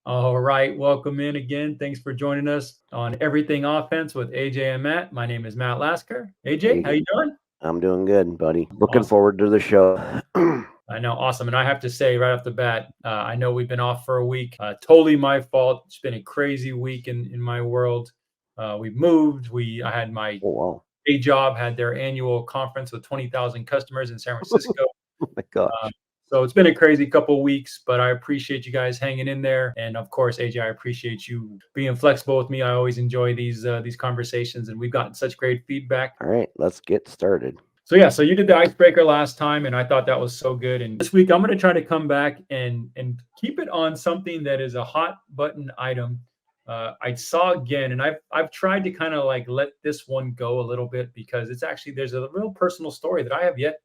All right, welcome in again. Thanks for joining us on Everything Offense with AJ and Matt. My name is Matt Lasker. AJ, how Hey, you doing? I'm doing good, buddy. Looking Awesome. forward to the show. I know, awesome. And I have to say right off the bat, I know we've been off for a week. Totally my fault. It's been a crazy week in my world. We moved. I had my Oh, wow. day job had their annual conference with 20,000 customers in San Francisco. Oh my Um, gosh. so it's been a crazy couple of weeks, but I appreciate you guys hanging in there, and of course, AJ, I appreciate you being flexible with me. I always enjoy these conversations, and we've gotten such great feedback. All right, let's get started. So yeah, so you did the icebreaker last time, and I thought that was so good. And this week, I'm going to try to come back and keep it on something that is a hot button item. I saw again, and I've tried to kind of like let this one go a little bit because it's actually there's a real personal story that I have yet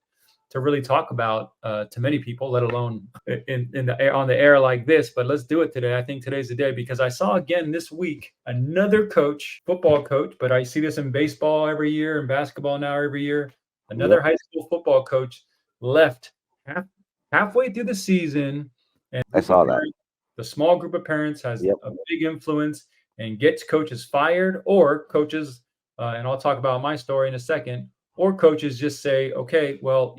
to really talk about to many people, let alone in the air on the air like this. But let's do it today. I think today's the day because I saw again this week another coach, football coach, but I see this in baseball every year and basketball now every year. Another Yep, high school football coach left half, halfway through the season, and I group of saw that. parents, the small group of parents has Yep, a big influence and gets coaches fired or coaches. And I'll talk about my story in a second or coaches just say, okay, well,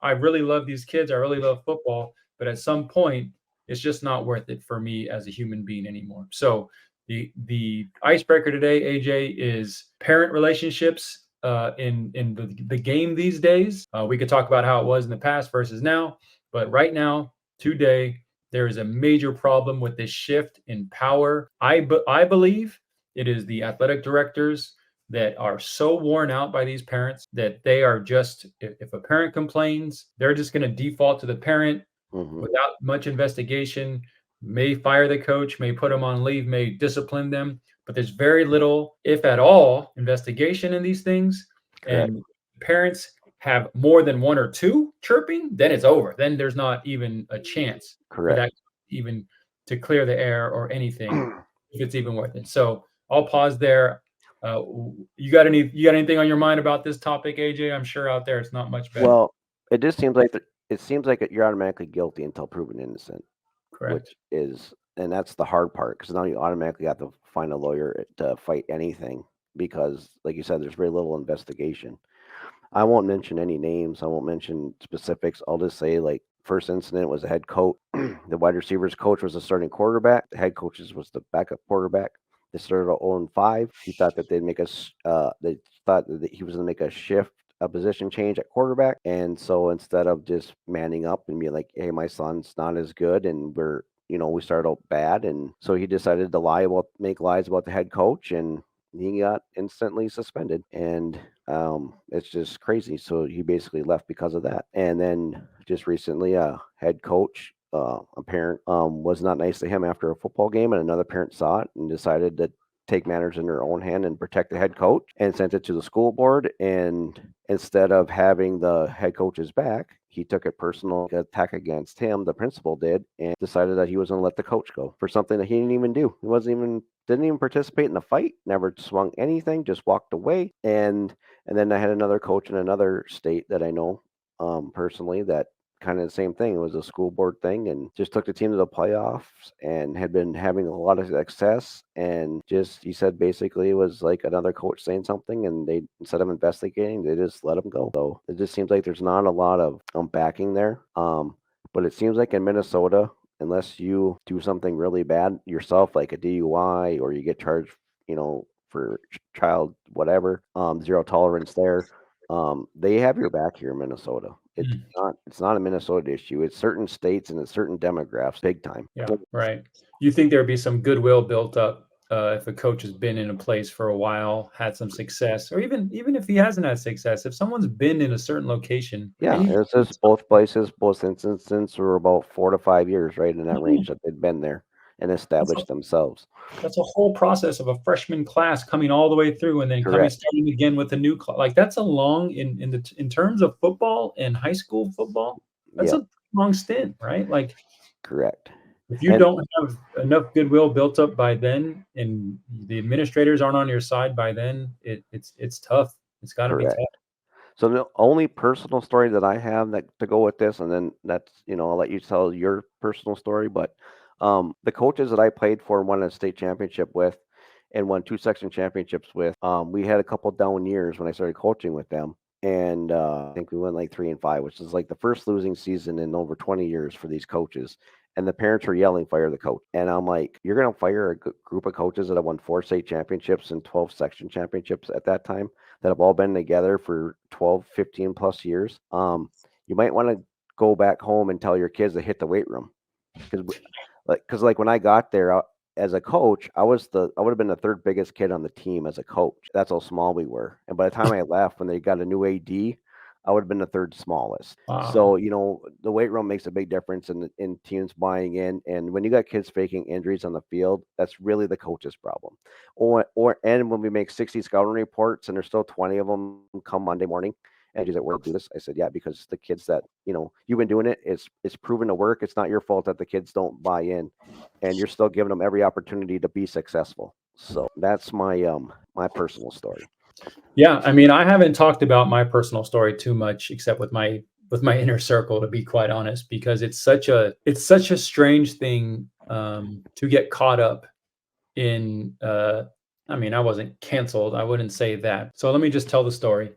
I really love these kids. I really love football, but at some point, it's just not worth it for me as a human being anymore. So the icebreaker today, AJ, is parent relationships in the game these days. We could talk about how it was in the past versus now, but right now, today, there is a major problem with this shift in power. I believe it is the athletic directors that are so worn out by these parents that they are just if a parent complains, they're just going to default to the parent hmm without much investigation, may fire the coach, may put them on leave, may discipline them, but there's very little, if at all, investigation in these things. correct, And parents have more than one or two chirping, then it's over. Then there's not even a chance for correct. that even to clear the air or anything if it's even worth it. So I'll pause there. Uh, you got anything on your mind about this topic, AJ? I'm sure out there it's not much better. Well, it just seems like it seems like you're automatically guilty until proven innocent, Correct. which is, and that's the hard part because now you automatically have to find a lawyer to fight anything because, like you said, there's very little investigation. I won't mention any names. I won't mention specifics. I'll just say like first incident was a head coach. The wide receivers coach was the starting quarterback. The head coaches was the backup quarterback. They started 0-5. He thought that they'd make us. They thought that he was going to make a shift, a position change at quarterback. And so instead of just manning up and being like, "Hey, my son's not as good," and we started out bad, and so he decided to make lies about the head coach, and he got instantly suspended. And it's just crazy. So he basically left because of that. And then just recently, a head coach, a parent, was not nice to him after a football game, and another parent saw it and decided to take matters in their own hand and protect the head coach and sent it to the school board. And instead of having the head coach's back, he took a personal attack against him, the principal did, and decided that he was going to let the coach go for something that he didn't even do. He wasn't even didn't even participate in the fight, never swung anything, just walked away. And then I had another coach in another state that I know personally that kind of the same thing. It was a school board thing and just took the team to the playoffs and had been having a lot of success. And just, he said basically it was like another coach saying something and they, instead of investigating, they just let him go. So it just seems like there's not a lot of backing there. But it seems like in Minnesota, unless you do something really bad yourself, like a DUI or you get charged, for child whatever, zero tolerance there. They have your back here in Minnesota. Mm, It's not a Minnesota issue. It's certain states and it's certain demographics, big time. yeah, right. You think there'd be some goodwill built up if a coach has been in a place for a while, had some success, or even if he hasn't had success, if someone's been in a certain location for Yeah, any it's just both places, both instances were about 4 to 5 years, right in that time, range that they'd been there and that's a established themselves. that's a whole process of a freshman class coming all the way through and then coming Correct. starting again with a new class. Like that's a long in terms of football and high school football, that's Yep. a long stint, right? Like Correct. if you And don't have enough goodwill built up by then and the administrators aren't on your side by then, it's tough. It's got to be correct. tough. So the only personal story that I have that to go with this, and then that's I'll let you tell your personal story. But The coaches that I played for and won a state championship with and won 2 section championships with, we had a couple down years when I started coaching with them. And I think we went like 3-5, which is like the first losing season in over 20 years for these coaches. And the parents were yelling, "Fire the coach!" And I'm like, "You're going to fire a group of coaches that have won 4 state championships and 12 section championships at that time, that have all been together for 12, 15 plus years? You might want to go back home and tell your kids to hit the weight room." Because like when I got there, as a coach, I would have been the third biggest kid on the team as a coach. That's how small we were. And by the time I left, when they got a new AD, I would have been the third smallest. So, Wow. the weight room makes a big difference in teams buying in. And when you got kids faking injuries on the field, that's really the coach's problem. And when we make 60 scouting reports and there's still 20 of them come Monday morning, and you said, "We'll do this." I said, "Yeah, because the kids that, you've been doing it, it's proven to work. It's not your fault that the kids don't buy in, and you're still giving them every opportunity to be successful." So that's my personal story. Yeah, I mean, I haven't talked about my personal story too much, except with my inner circle, to be quite honest, because it's such a strange thing to get caught up in. I mean, I wasn't canceled. I wouldn't say that. So let me just tell the story.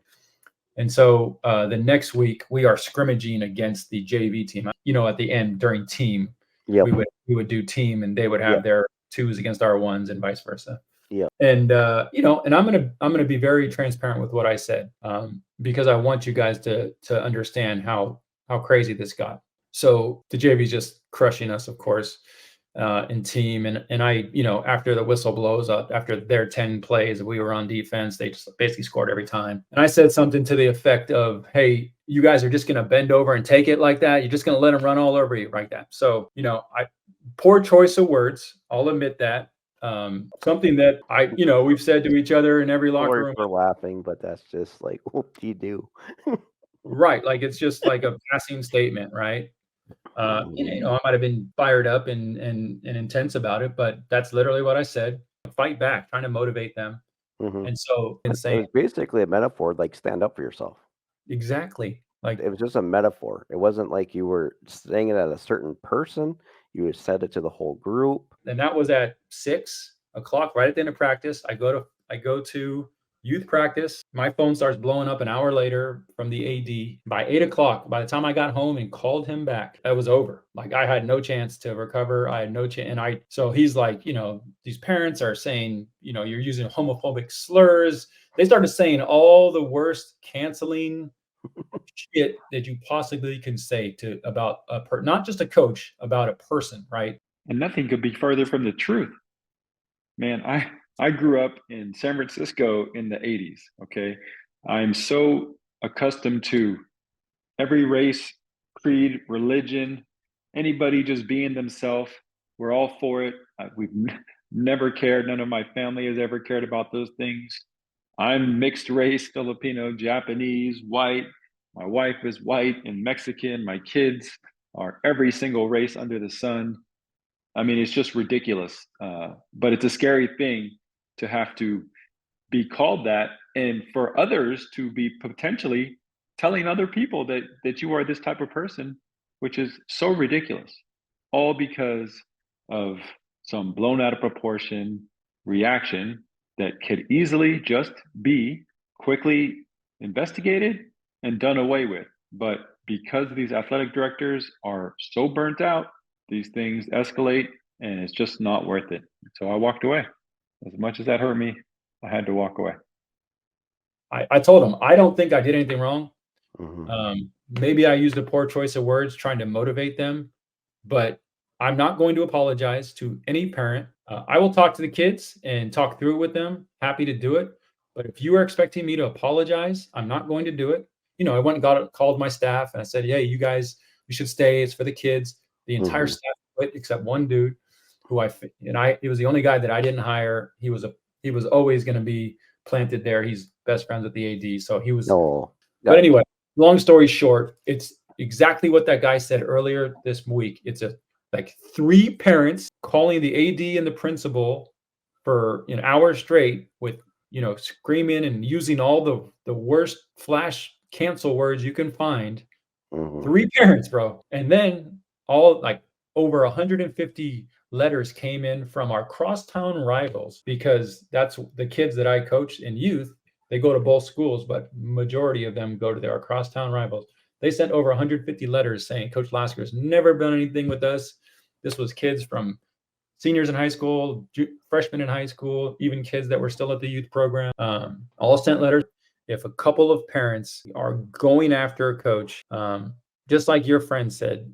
And so the next week we are scrimmaging against the JV team. At the end during team, Yep. we would do team, and they would have Yep. their twos against our ones, and vice versa. Yep. And and I'm gonna be very transparent with what I said, because I want you guys to understand how crazy this got. So the JV's just crushing us, of course, in team, and I, after the whistle blows up, after their 10 plays, we were on defense. They just basically scored every time, and I said something to the effect of, "Hey, you guys are just gonna bend over and take it like that? You're just gonna let them run all over you like that?" So I poor choice of words. I'll admit that. Something that we've said to each other in every locker Sorry room. for laughing, but that's just like, what do you do? Right, like, it's just like a passing statement, right? I might have been fired up and intense about it, but that's literally what I said. Fight back, trying to motivate them. Hmm. And so It insane. was basically a metaphor, like stand up for yourself. Exactly. Like, It was just a metaphor. It wasn't like you were saying it at a certain person. You said it to the whole group. and that was at 6 o'clock, right at the end of practice. I go to youth practice. My phone starts blowing up an hour later from the AD. By 8 o'clock, by the time I got home and called him back, that was over. Like, I had no chance to recover. I had no chance. So he's like, these parents are saying, you're using homophobic slurs. They started saying all the worst canceling shit that you possibly can say about not just a coach, about a person, right? And nothing could be further from the truth. Man, I grew up in San Francisco in the 80s, okay? I'm so accustomed to every race, creed, religion, anybody just being themselves. We're all for it. Never cared. None of my family has ever cared about those things. I'm mixed race, Filipino, Japanese, white. My wife is white and Mexican. My kids are every single race under the sun. I mean, it's just ridiculous. But it's a scary thing to have to be called that, and for others to be potentially telling other people that you are this type of person, which is so ridiculous, all because of some blown out of proportion reaction that could easily just be quickly investigated and done away with. But because these athletic directors are so burnt out, these things escalate, and it's just not worth it. So I walked away. As much as that hurt me, I had to walk away. I told him I don't think I did anything wrong. Hmm. Maybe I used a poor choice of words trying to motivate them, but I'm not going to apologize to any parent. I will talk to the kids and talk through it with them. Happy to do it. But if you are expecting me to apologize, I'm not going to do it. I went and called my staff and I said, "Hey, you guys, you should stay. It's for the kids." The entire Hmm. staff quit except one dude who he was the only guy that I didn't hire. He was always going to be planted there. He's best friends with the AD. So he was, No. but Got. anyway, long story short, it's exactly what that guy said earlier this week. It's like three parents calling the AD and the principal for an hour straight with screaming and using all the worst flash cancel words you can find. Hmm. Three parents, bro, and then all like over 150 letters came in from our crosstown rivals, because that's the kids that I coach in youth. They go to both schools, but majority of them go to their crosstown rivals. They sent over 150 letters saying Coach Lasker's never done anything with us. This was kids from seniors in high school, freshmen in high school, even kids that were still at the youth program, all sent letters. If a couple of parents are going after a coach, just like your friend said,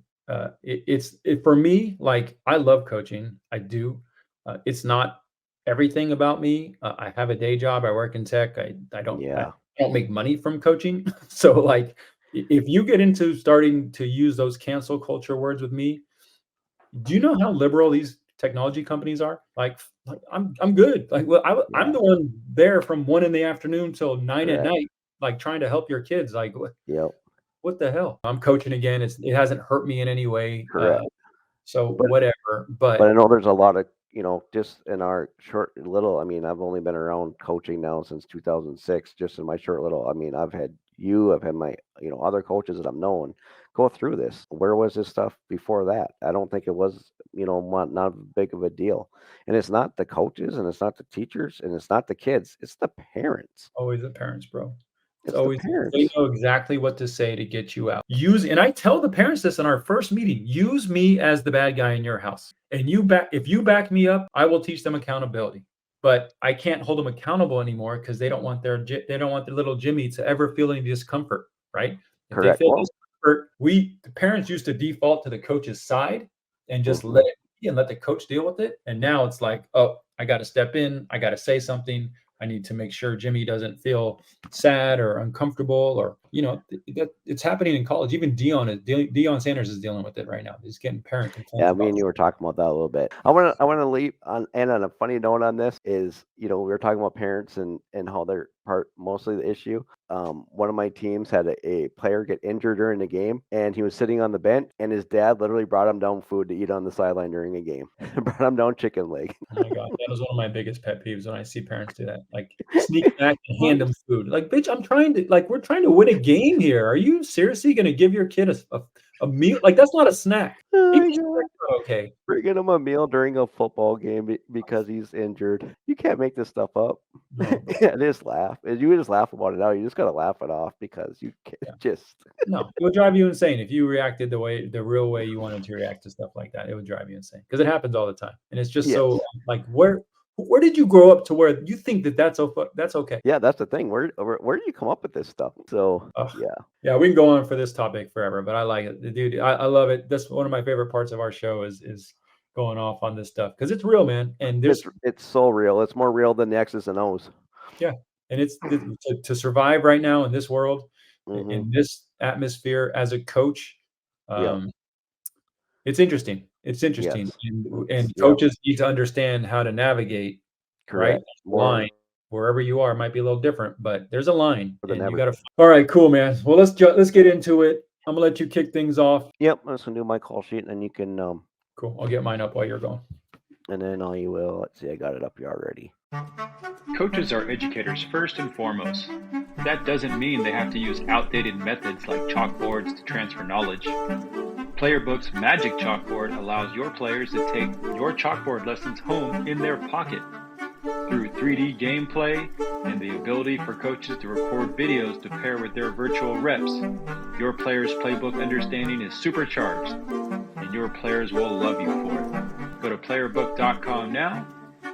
it's for me, like, I love coaching. I do. It's not everything about me. I have a day job. I work in tech. I Yeah. don't make money from coaching. So, like, if you get into starting to use those cancel culture words with me, do you know how liberal these technology companies are? Like I'm good. Like, well, I'm Yeah. the one there from 1 in the afternoon till 9 at Correct. night, like, trying to help your kids. Like, Yep. what the hell? I'm coaching again. It hasn't hurt me in any way. Correct. So But whatever. But I But know there's a lot of, just in our short little, I mean, I've only been around coaching now since 2006, just in my short little, I mean, I've had my, other coaches that I've known go through this. Where was this stuff before that? I don't think it was, not big of a deal. And it's not the coaches and it's not the teachers and it's not the kids, it's the parents. always the parents, bro. It's It's the always they parents. know exactly what to say to get you out. And I tell the parents this in our first meeting, use me as the bad guy in your house. And if you back me up, I will teach them accountability. But I can't hold them accountable anymore because they don't want their little Jimmy to ever feel any discomfort, right? If they Correct. feel Well, discomfort, the parents used to default to the coach's side and just mhm. let it be and let the coach deal with it. And now it's like, oh, I got to step in, I got to say something. I need to make sure Jimmy doesn't feel sad or uncomfortable, or it's happening in college. Even Deion Sanders is dealing with it right now. He's getting parent complaints Yeah, me about. and you were talking about that a little bit. I want to leave on and on a funny note on this is, we were talking about parents and how they're mostly the issue. One of my teams had a player get injured during the game, and he was sitting on the bench, and his dad literally brought him down food to eat on the sideline during a game. Brought him down chicken leg. Oh my god, that is one of my biggest pet peeves when I see parents do that. Like, sneak back and hand them food. Like, bitch, we're trying to win a game here. Are you seriously gonna give your kid a meal? Like, that's not a snack. Oh Even my god. snacks are okay. Bringing him a meal during a football game because he's injured. You can't make this stuff up. No, bro. Yeah, just laugh. And you just laugh about it now. You just gotta laugh it off because you can't Yeah. just. No, it would drive you insane if you reacted the real way you wanted to react to stuff like that. It would drive you insane because it happens all the time, and it's just Yes. so, like, where did you grow up to where you think that's okay? Yeah, that's the thing. Where do you come up with this stuff? So Ugh. yeah, Yeah, we can go on for this topic forever, but I like it, dude. I love it. That's one of my favorite parts of our show is going off on this stuff because it's real, man. And it's so real. It's more real than the X's and O's. yeah, and to survive right now in this world, Hmm. in this atmosphere as a coach. Yeah. um, It's interesting. It's interesting, Yes. and Yep. coaches need to understand how to navigate, right? Correct. There's a line. More Wherever you are might be a little different, but there's a line, than and you ever. gotta. All right, cool, man. Well, let's get into it. I'm gonna let you kick things off. Yep. I'm just gonna do my call sheet, and then you can Cool. I'll get mine up while you're going. and then all you will. Let's see. I got it up here already. Coaches are educators first and foremost. That doesn't mean they have to use outdated methods like chalkboards to transfer knowledge. Playerbook's Magic Chalkboard allows your players to take your chalkboard lessons home in their pocket. Through 3D gameplay and the ability for coaches to record videos to pair with their virtual reps, your players' playbook understanding is supercharged, and your players will love you for it. Go to playerbook.com now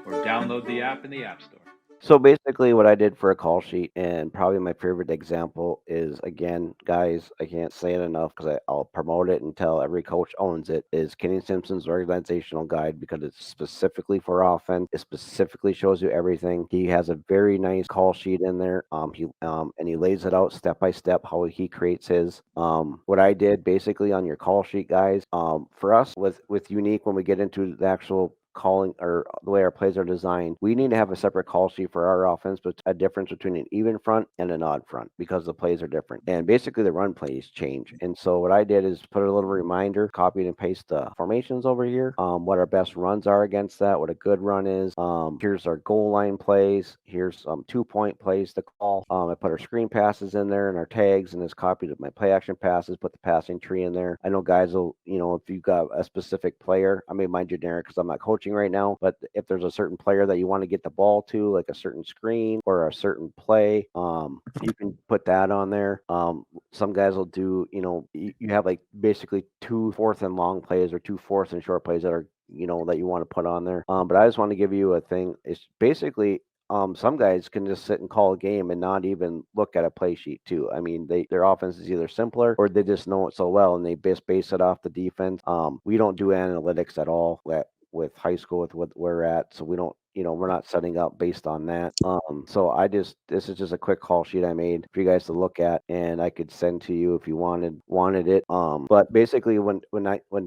or download the app in the App Store. So basically, what I did for a call sheet, and probably my favorite example is, again, guys, I can't say it enough because I'll promote it until every coach owns it, is Kenny Simpson's organizational guide, because it's specifically for offense. It specifically shows you everything. He has a very nice call sheet in there. And he lays it out step by step how he creates his. What I did basically on your call sheet, guys, for us with Unique, when we get into the actual calling or the way our plays are designed, we need to have a separate call sheet for our offense, but a difference between an even front and an odd front because the plays are different. And basically the run plays change. And so what I did is put a little reminder, copied and paste the formations over here, what our best runs are against that, what a good run is. Here's our goal line plays. Here's 2-point plays to call. I put our screen passes in there and our tags, and it's copied my play action passes, put the passing tree in there. I know guys will, if you've got a specific player, I made mine generic because I'm not coaching right now, but if there's a certain player that you want to get the ball to, like a certain screen or a certain play, you can put that on there. Some guys will do, you have like basically 2 fourth and long plays or 2 fourth and short plays that are, that you want to put on there. But I just want to give you a thing. It's basically, some guys can just sit and call a game and not even look at a play sheet too. I mean, their offense is either simpler or they just know it so well and they base it off the defense. We don't do analytics at all with high school with what we're at, so we don't. We're not setting up based on that. So this is just a quick call sheet I made for you guys to look at, and I could send to you if you wanted it. But basically, when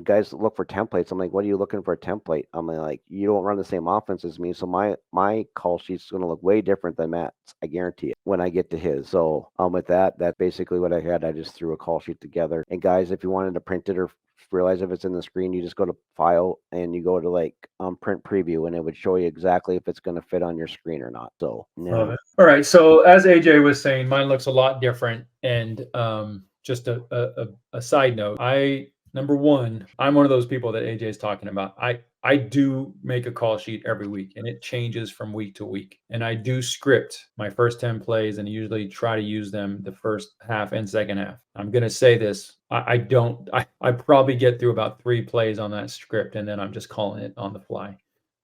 guys look for templates, I'm like, what are you looking for a template? I'm like, you don't run the same offense as me, so my call sheet's going to look way different than Matt's. I guarantee it when I get to his. So with that's basically what I had. I just threw a call sheet together. And guys, if you wanted to print it or realize if it's in the screen, you just go to file and you go to like print preview, and it would show you exactly if it's going to fit on your screen or not. So Love it. All right, so as AJ was saying, mine looks a lot different. And just a side note, number one, I'm one of those people that AJ is talking about. I do make a call sheet every week, and it changes from week to week. And I do script my first 10 plays and usually try to use them the first half and second half. I'm going to say this. I I probably get through about 3 plays on that script, and then I'm just calling it on the fly.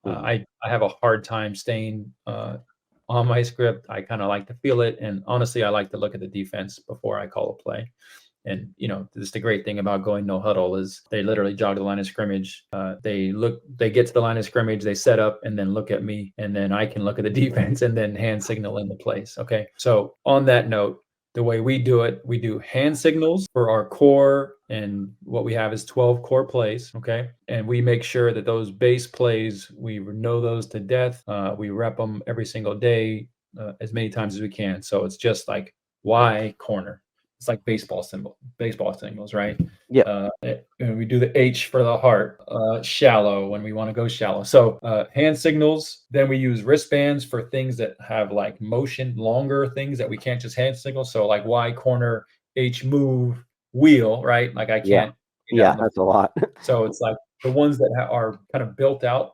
I have a hard time staying on my script. I kind of like to feel it. And honestly, I like to look at the defense before I call a play. And, this is the great thing about going no huddle is they literally jog the line of scrimmage. They get to the line of scrimmage, they set up and then look at me. And then I can look at the defense and then hand signal in the place. Okay. So on that note, the way we do it, we do hand signals for our core, and what we have is 12 core plays. Okay. And we make sure that those base plays, we know those to death. We rep them every single day, as many times as we can. So it's just like Y corner. It's like baseball signals, right? Yeah. And we do the H for the heart, shallow when we want to go shallow. So hand signals, then we use wristbands for things that have like motion, longer things that we can't just hand signal. So like Y corner, H move, wheel, right? Like I can't. Yeah, that's a lot. So it's like the ones that are kind of built out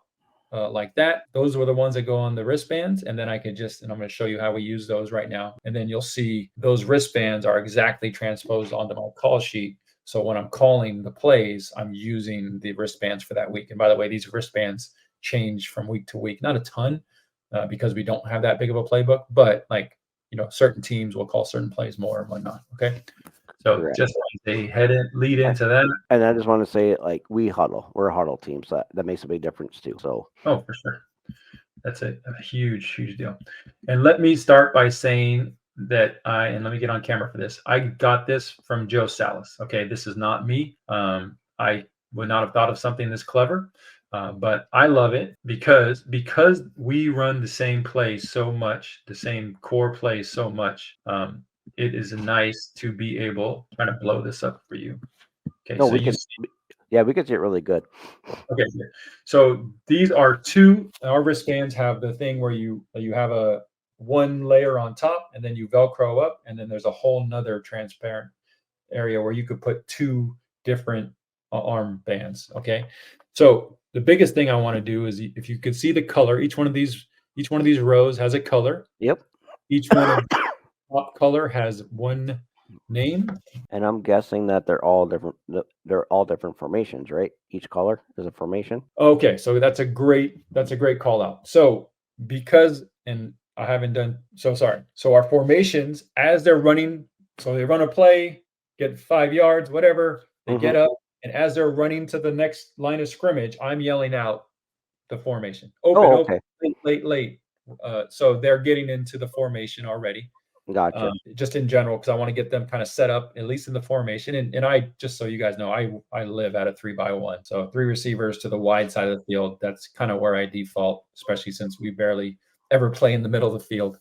like that. Those were the ones that go on the wristbands. And then and I'm going to show you how we use those right now. And then you'll see those wristbands are exactly transposed onto my call sheet. So when I'm calling the plays, I'm using the wristbands for that week. And by the way, these wristbands change from week to week, not a ton because we don't have that big of a playbook, but like, certain teams will call certain plays more and whatnot. Okay. So Correct. just like they lead into that. And I just want to say, like, we huddle. We're a huddle team, so that makes a big difference too. So for sure. That's a huge, huge deal. And let me start by saying that and let me get on camera for this. I got this from Joe Salas. Okay, this is not me. I would not have thought of something this clever, but I love it because we run the same plays so much, the same core plays so much. It is nice to be able to kind of blow this up for you. Okay, no, so we could see it really good. Okay, so these are our wristbands have the thing where you have a one layer on top and then you Velcro up, and then there's a whole nother transparent area where you could put 2 different arm bands. Okay, so the biggest thing I want to do is if you could see the color, each one of these rows has a color. Yep. Each one of the top color has one name. And I'm guessing that they're all different. They're all different formations, right? Each color is a formation. Okay, so that's a great call out. So and I haven't done so sorry. So our formations as they're running, so they run a play, get 5 yards, whatever, they get up, and as they're running to the next line of scrimmage, I'm yelling out the formation. Open, okay. late. So they're getting into the formation already. Gotcha. just in general, because I want to get them kind of set up, at least in the formation. And I, just so you guys know, I live at a 3-by-1. So 3 receivers to the wide side of the field. That's kind of where I default, especially since we barely ever play in the middle of the field.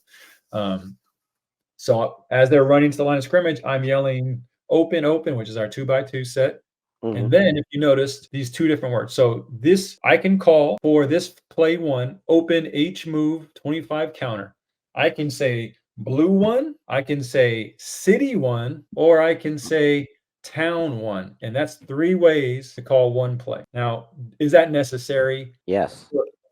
So as they're running to the line of scrimmage, I'm yelling open, open, which is our 2-by-2 set. And then if you noticed these 2 different words. So this, I can call for this play 1, open H move 25 counter. I can say blue 1, I can say city 1, or I can say town 1. And that's 3 ways to call one play. Now, is that necessary? Yes.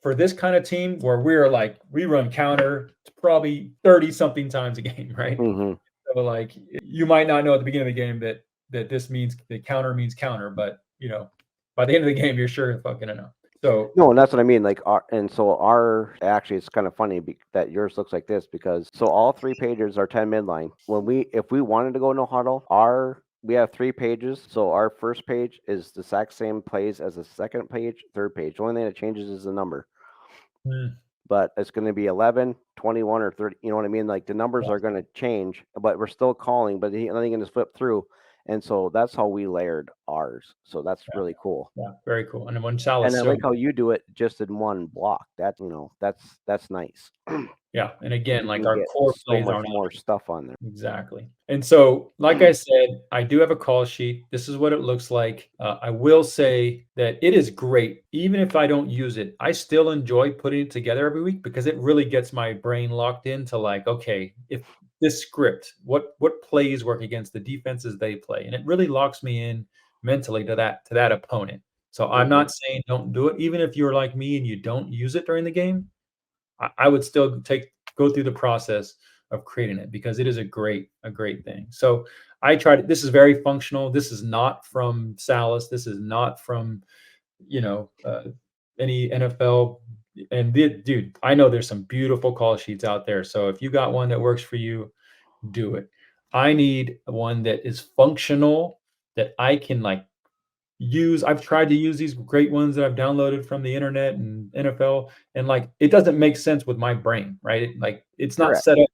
For this kind of team where we're like, we run counter probably 30 something times a game, right? So like, you might not know at the beginning of the game that this means that counter means counter, but by the end of the game, you're sure fucking enough. So no, and that's what I mean. Like, actually, it's kind of funny that yours looks like this, because all 3 pages are 10 midline. If we wanted to go no huddle, we have 3 pages. So our first page is the exact same plays as the second page, third page. The only thing that changes is the number. But it's going to be 11, 21, or 30. You know what I mean? Like, the numbers are going to change, but we're still calling. But then you can just flip through. And so that's how we layered ours. So that's really cool. Yeah, very cool. And then when Salas, and I like how you do it just in one block. That's nice. Yeah, and again, You like can our get core so plays much are more stuff on there. Exactly. And so, like I said, I do have a call sheet. This is what it looks like. I will say that it is great. Even if I don't use it, I still enjoy putting it together every week, because it really gets my brain locked into like, okay, if this script, what plays work against the defenses they play, and it really locks me in mentally to that opponent. So I'm not saying don't do it. Even if you're like me and you don't use it during the game, I would still go through the process of creating it, because it is a great thing. So I tried. This is very functional. This is not from Salas. This is not from any NFL. And dude, I know there's some beautiful call sheets out there. So if you got one that works for you, do it. I need one that is functional, that I can like use. I've tried to use these great ones that I've downloaded from the internet and NFL, and like, it doesn't make sense with my brain, right? It's not set up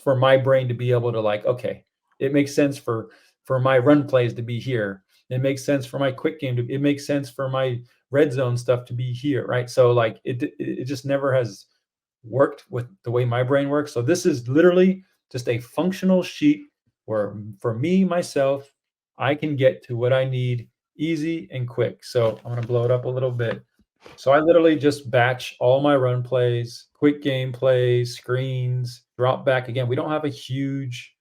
for my brain to be able to like, okay, it makes sense for my run plays to be here. It makes sense for my quick game it makes sense for my red zone stuff to be here, right? So like, it just never has worked with the way my brain works. So this is literally just a functional sheet where, for me, myself, I can get to what I need easy and quick. So I'm going to blow it up a little bit. So I literally just batch all my run plays, quick game plays, screens, drop back. Again, we don't have a huge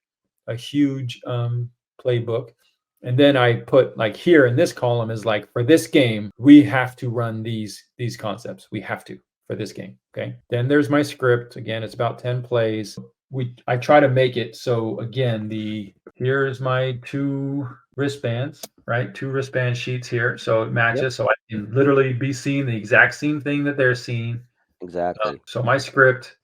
playbook. And then I put like here in this column is like, for this game, we have to run these concepts. We have to for this game. Okay. Then there's my script. Again, it's about 10 plays. I try to make it so, again, here's my 2 wristbands, right? 2 wristband sheets here. So it matches. So I can literally be seeing the exact same thing that they're seeing. Exactly. So my script,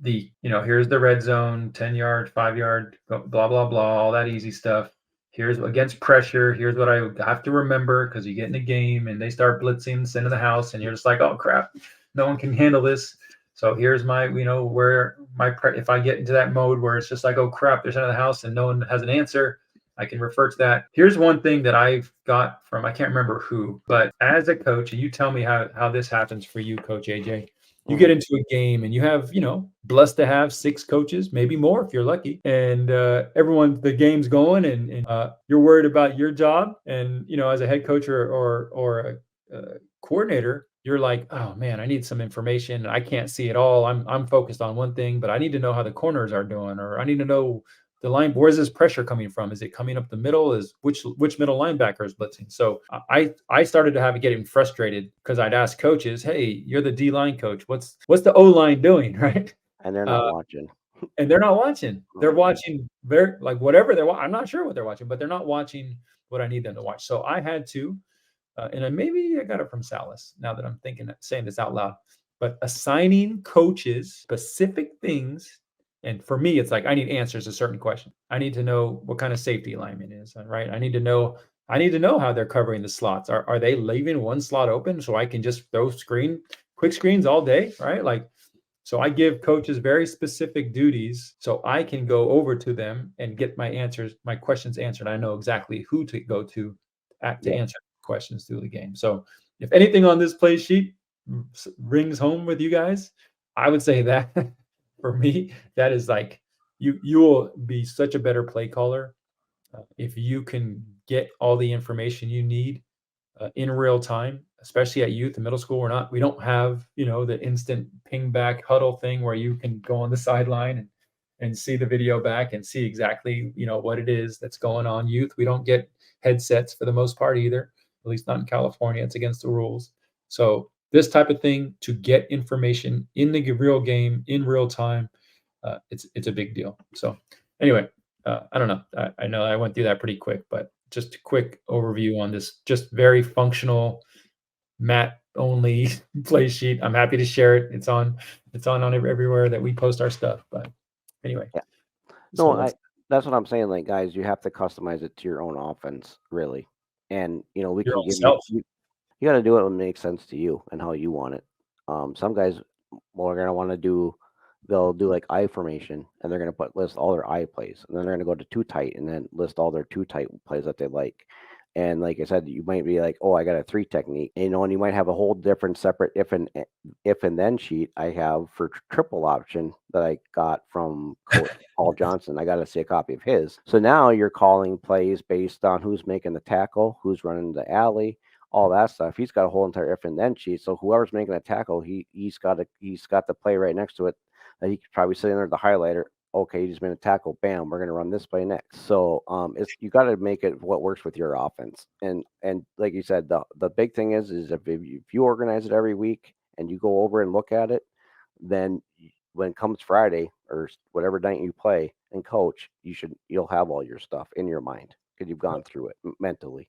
here's the red zone, 10-yard, 5-yard, blah, blah, blah, all that easy stuff. Here's against pressure. Here's what I have to remember, because you get in a game and they start blitzing, send in the house, and you're just like, oh crap, no one can handle this. So here's my, where if I get into that mode where it's just like, oh crap, they're sending the house and no one has an answer, I can refer to that. Here's one thing that I've got from, I can't remember who, but as a coach, and you tell me how this happens for you, Coach AJ. You get into a game and you have, blessed to have 6 coaches, maybe more if you're lucky. And the game's going, and you're worried about your job. And, as a head coach or a coordinator, you're like, oh man, I need some information. I can't see it all. I'm focused on one thing, but I need to know how the corners are doing, or I need to know the line. Where's this pressure coming from? Is it coming up the middle? Is which middle linebacker is blitzing? So I started to getting frustrated, because I'd ask coaches, hey, you're the D line coach. What's the O line doing, right? And they're not watching. And they're not watching. They're watching whatever they're watching. I'm not sure what they're watching, but they're not watching what I need them to watch. So I had to, and maybe I got it from Salas, now that I'm saying this out loud, but assigning coaches specific things. And for me, it's like, I need answers to certain questions. I need to know what kind of safety alignment is, right? I need to know how they're covering the slots. Are they leaving one slot open so I can just throw quick screens all day, right? Like, So I give coaches very specific duties so I can go over to them and get my questions answered. I know exactly who to go to Yeah. answer questions through the game. So if anything on this play sheet rings home with you guys, I would say that for me, that is like you will be such a better play caller if you can get all the information you need in real time, especially at youth and middle school. We don't have, the instant ping back huddle thing where you can go on the sideline and see the video back and see exactly, what it is that's going on. Youth, we don't get headsets for the most part either, at least not in California. It's against the rules. So this type of thing to get information in the real game in real time, it's a big deal. So anyway, I don't know. I know I went through that pretty quick, but just a quick overview on this just very functional mat only play sheet. I'm happy to share it. It's on everywhere that we post our stuff. But anyway, Yeah. so No, that's what I'm saying. Like, guys, you have to customize it to your own offense, really. And we your can own give self. you got to do it when it makes sense to you and how you want it. Some guys, well, are gonna want to they'll do like I formation, and they're gonna list all their I plays, and then they're gonna go to two tight, and then list all their two tight plays that they like. And like I said, you might be like, oh, I got a three technique, and you might have a whole different separate if and then sheet I have for triple option that I got from Coach Paul Johnson. I got to see a copy of his. So now you're calling plays based on who's making the tackle, who's running the alley, all that stuff. He's got a whole entire if and then sheet. So whoever's making a tackle, he's got the play right next to it that he could probably sit in there the highlighter. Okay, he's made a tackle. Bam, we're gonna run this play next. So it's you got to make it what works with your offense. And like you said, the big thing is if you organize it every week and you go over and look at it, then when it comes Friday or whatever night you play and coach, you'll have all your stuff in your mind because you've gone through it mentally.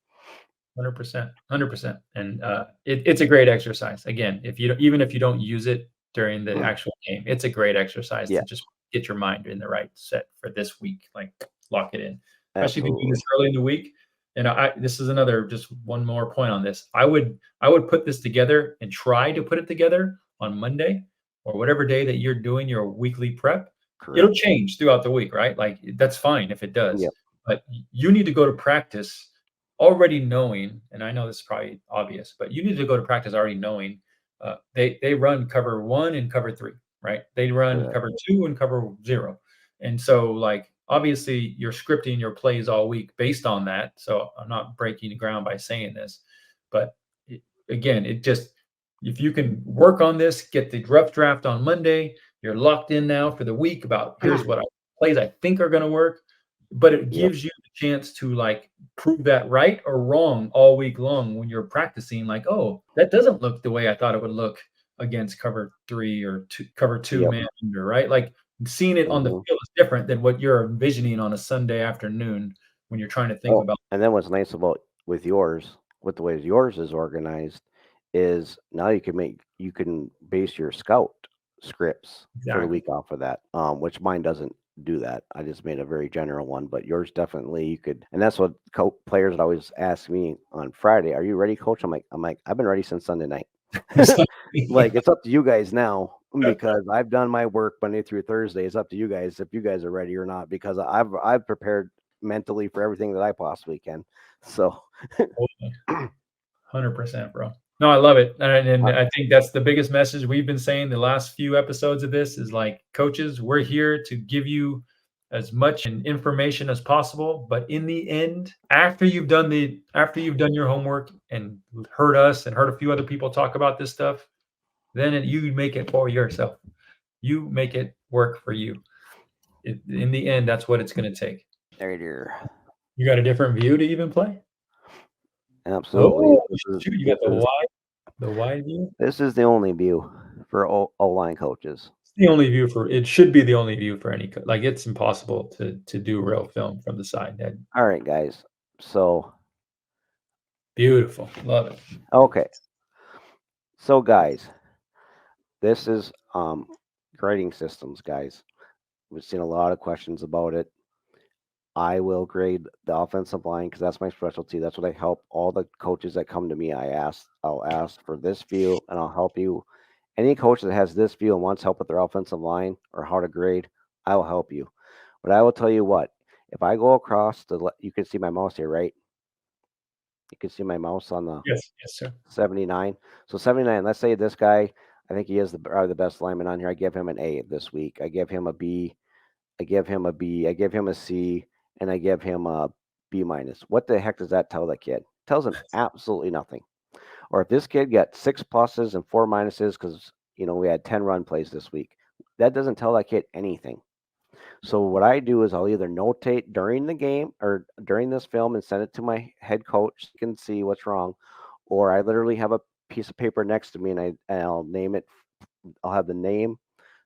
100%, 100%. And it's a great exercise. Again, even if you don't use it during the actual game, it's a great exercise Yeah. to just get your mind in the right set for this week. Like lock it in, especially if you do Absolutely. this early in the week. And this is just one more point on this. I would put this together and try to put it together on Monday or whatever day that you're doing your weekly prep. It'll Correct. change throughout the week, right? Like that's fine if it does, Yep. but you need to go to practice already knowing, and I know this is probably obvious, but you need to go to practice already knowing they run cover 1 and cover 3, right? They run Correct. cover 2 and cover 0. And so like obviously you're scripting your plays all week based on that. So I'm not breaking the ground by saying this, but again, if you can work on this, get the rough draft on Monday, you're locked in now for the week about here's what plays I think are going to work, but it Yep. gives you the chance to like prove that right or wrong all week long when you're practicing. Like, oh, that doesn't look the way I thought it would look against cover 3 or cover 2 Yep. man under, right? Like seeing it on the Mhm. field is different than what you're envisioning on a Sunday afternoon when you're trying to think Oh, about. and then what's nice about with the way yours is organized, is now you can base your scout scripts for the Exactly. week off of that. Which mine doesn't do that. I just made a very general one, but yours definitely you could. And that's what players would always ask me on Friday. Are you ready, coach? I'm like, I've been ready since Sunday night. Like it's up to you guys now because I've done my work Monday through Thursday. It's up to you guys if you guys are ready or not because I've prepared mentally for everything that I possibly can. So 100%, bro. No, I love it. And I, I think that's the biggest message we've been saying the last few episodes of this is like, coaches, we're here to give you as much information as possible. But in the end, after you've done your homework and heard us and heard a few other people talk about this stuff, then you make it for yourself. You make it work for you. In the end, that's what it's going to take. there it is. You got a different view to even play? Absolutely. Oh, shoot, you got the wide view. This is the only view for O-line coaches. It's the only view it should be the only view for any like it's impossible to do real film from the side. All right, guys. So Beautiful. Love it. okay. So guys, this is grading systems, guys. We've seen a lot of questions about it. I will grade the offensive line because that's my specialty. That's what I help all the coaches that come to me. I'll ask for this view, and I'll help you Any coach that has this view and wants help with their offensive line or how to grade, I will help you. But I will tell you what, if I go across you can see my mouse here, right? You can see my mouse on the Yes, yes, sir. 79. So 79, let's say this guy, I think he is the best lineman on here. I give him an A this week. I give him a B. I give him a B. I give him a C. And I give him a B minus. What the heck does that tell the kid? Tells him absolutely nothing. Or if this kid got 6 pluses and 4 minuses because, we had 10 run plays this week, that doesn't tell that kid anything. So what I do is I'll either notate during the game or during this film and send it to my head coach so he can see what's wrong, or I literally have a piece of paper next to me and I'll name it. I'll have the name,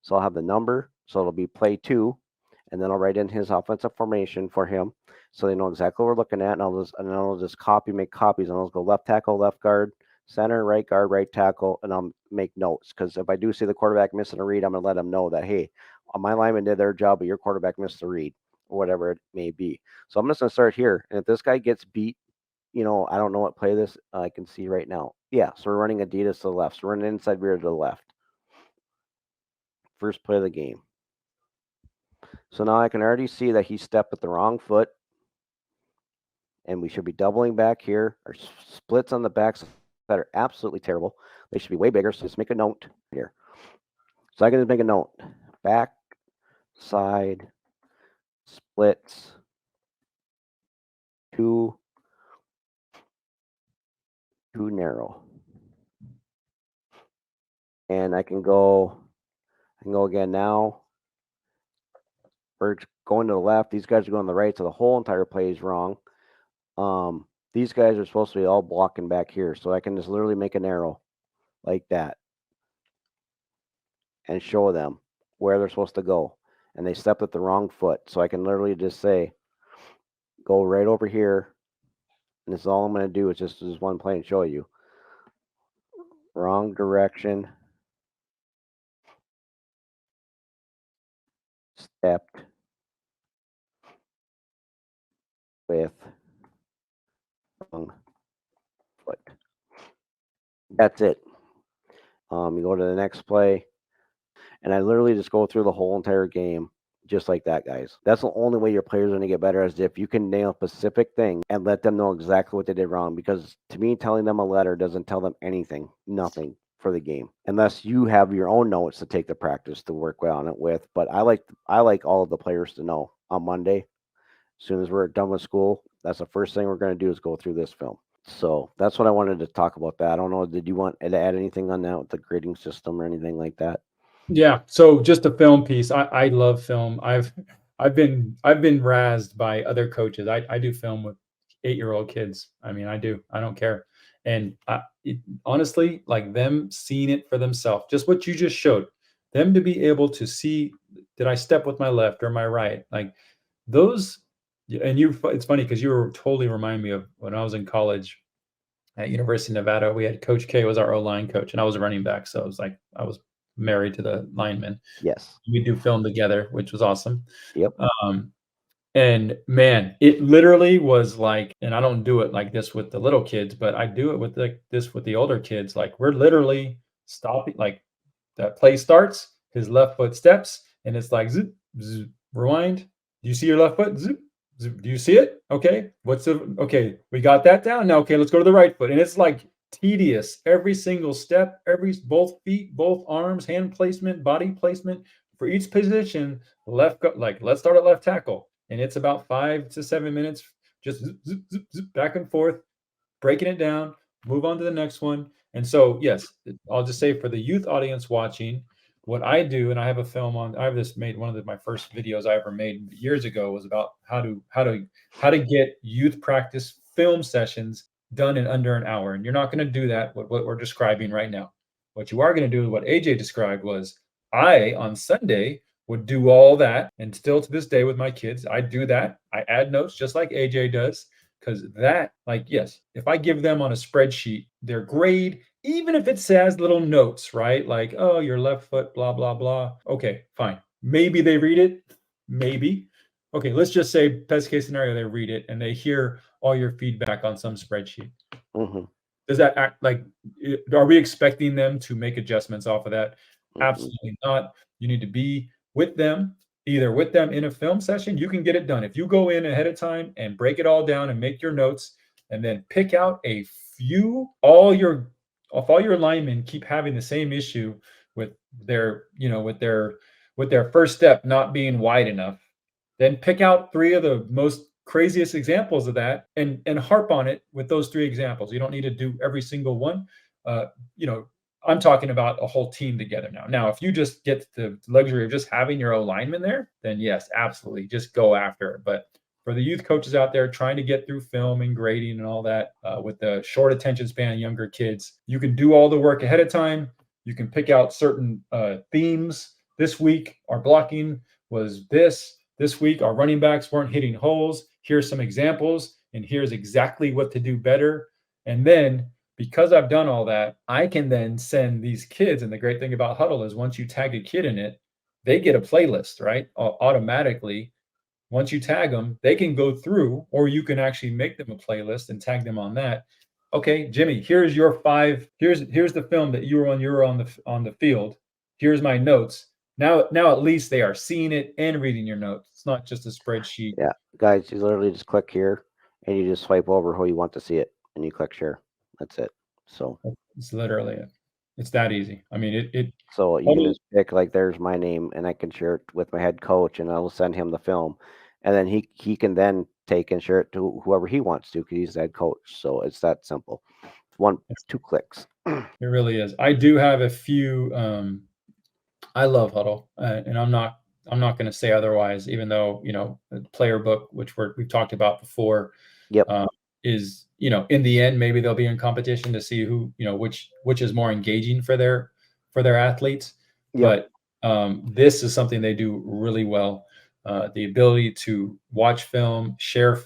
so I'll have the number, so it'll be play 2, and then I'll write in his offensive formation for him, so they know exactly what we're looking at, and I'll just make copies, and I'll go left tackle, left guard, center, right guard, right tackle, and I'll make notes because if I do see the quarterback missing a read, I'm gonna let them know that hey, my lineman did their job, but your quarterback missed a read or whatever it may be. So I'm just gonna start here, and if this guy gets beat, I don't know what play this I can see right now. Yeah, so we're running Adidas to the left, so we're running inside rear to the left. First play of the game. So now I can already see that he stepped with the wrong foot, and we should be doubling back here. Our splits on the backs that are absolutely terrible. They should be way bigger, so just make a note here. So I can just make a note. Back, side, splits, too narrow. And I can go again now. We're going to the left. These guys are going to the right, so the whole entire play is wrong. These guys are supposed to be all blocking back here, so I can just literally make an arrow like that and show them where they're supposed to go. And they stepped with the wrong foot, so I can literally just say, go right over here, and this is all I'm going to do is just this one play and show you. Wrong direction. Stepped with wrong foot. That's it. You go to the next play, and I literally just go through the whole entire game just like that, guys. That's the only way your players are going to get better, is if you can nail a specific thing and let them know exactly what they did wrong. Because to me, telling them a letter doesn't tell them anything, nothing for the game, unless you have your own notes to take the practice to work on it with. But I like all of the players to know on Monday, as soon as we're done with school, that's the first thing we're going to do is go through this film. So that's what I wanted to talk about that. I don't know, did you want to add anything on that with the grading system or anything like that? Yeah. So just a film piece. I love film. I've been razzed by other coaches. I do film with 8-year-old kids. I mean, I do. I don't care. And honestly, like them seeing it for themselves, just what you just showed, them to be able to see, did I step with my left or my right? Like those, and it's funny because you were totally remind me of when I was in college at University of Nevada. We had Coach K was our O-line coach, and I was a running back. So it was like I was married to the lineman. Yes. We do film together, which was awesome. Yep. And man, it literally was like, and I don't do it like this with the little kids, but I do it with this with the older kids. Like we're literally stopping, like that play starts, his left foot steps, and it's like zip, zip, rewind. Do you see your left foot? Zip, zip. Do you see it? Okay. Okay, we got that down. Now, okay, let's go to the right foot. And it's like tedious. Every single step, both feet, both arms, hand placement, body placement for each position. Like let's start at left tackle. And it's about 5 to 7 minutes, just zip, zip, zip, zip, back and forth, breaking it down, move on to the next one. And so, yes, I'll just say for the youth audience watching, what I do, and I have a film on. I have this made one of my first videos I ever made years ago was about how to get youth practice film sessions done in under an hour. And you're not going to do that with what we're describing right now. What you are going to do, what AJ described, was I on Sunday would do all that, and still to this day with my kids, I do that. I add notes just like AJ does. Because that, like, yes, if I give them on a spreadsheet their grade, even if it says little notes, right? Like, oh, your left foot, blah, blah, blah. Okay, fine. Maybe they read it. Maybe. Okay, let's just say best case scenario, they read it and they hear all your feedback on some spreadsheet. Mm-hmm. does that act like, are we expecting them to make adjustments off of that? Mm-mm. Absolutely not. You need to be with them, either with them in a film session. You can get it done if you go in ahead of time and break it all down and make your notes, and then pick out a few. If all your linemen keep having the same issue with their first step not being wide enough, then pick out 3 of the most craziest examples of that and harp on it with those 3 examples. You don't need to do every single one. Uh, you know, I'm talking about a whole team together now. Now, if you just get the luxury of just having your lineman there, then yes, absolutely, just go after it. But for the youth coaches out there trying to get through film and grading and all that, with the short attention span, younger kids, you can do all the work ahead of time. You can pick out certain themes. This week, our blocking was this. This week, our running backs weren't hitting holes. Here's some examples, and here's exactly what to do better. And then, because I've done all that, I can then send these kids. And the great thing about Huddle is once you tag a kid in it, they get a playlist, right? Automatically. Once you tag them, they can go through, or you can actually make them a playlist and tag them on that. Okay, Jimmy, here's your 5. Here's the film that you were on the field. Here's my notes. Now at least they are seeing it and reading your notes. It's not just a spreadsheet. Yeah, guys, you literally just click here and you just swipe over who you want to see it and you click share. That's it. So It's literally it. It's that easy. I mean, so you can just pick, like, there's my name, and I can share it with my head coach, and I'll send him the film, and then he can then take and share it to whoever he wants to, because he's the head coach. So it's that simple. 2 clicks. It really is. I do have a few. I love Huddle, and I'm not going to say otherwise. Even though Playerbook, which we've talked about before, Yep. Is in the end maybe they'll be in competition to see who which is more engaging for their athletes. Yep. But this is something they do really well. The ability to watch film, share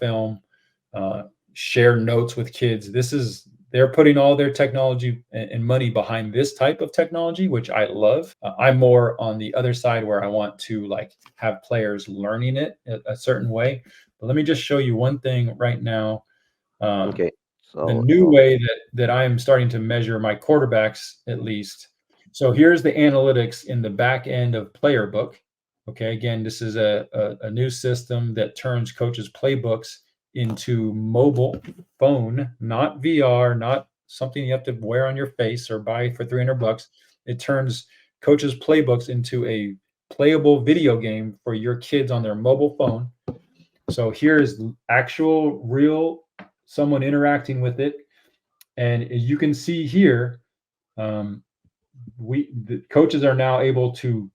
notes with kids. They're putting all their technology and money behind this type of technology, which I love. I'm more on the other side where I want to have players learning it a certain way. But let me just show you one thing right now. Okay. So the new way that I am starting to measure my quarterbacks, at least. So here's the analytics in the back end of Playerbook. Okay, again, this is a new system that turns coaches' playbooks into mobile phone, not VR, not something you have to wear on your face or buy for $300. It turns coaches' playbooks into a playable video game for your kids on their mobile phone. So here's actual, real someone interacting with it, and you can see here, the coaches are now able to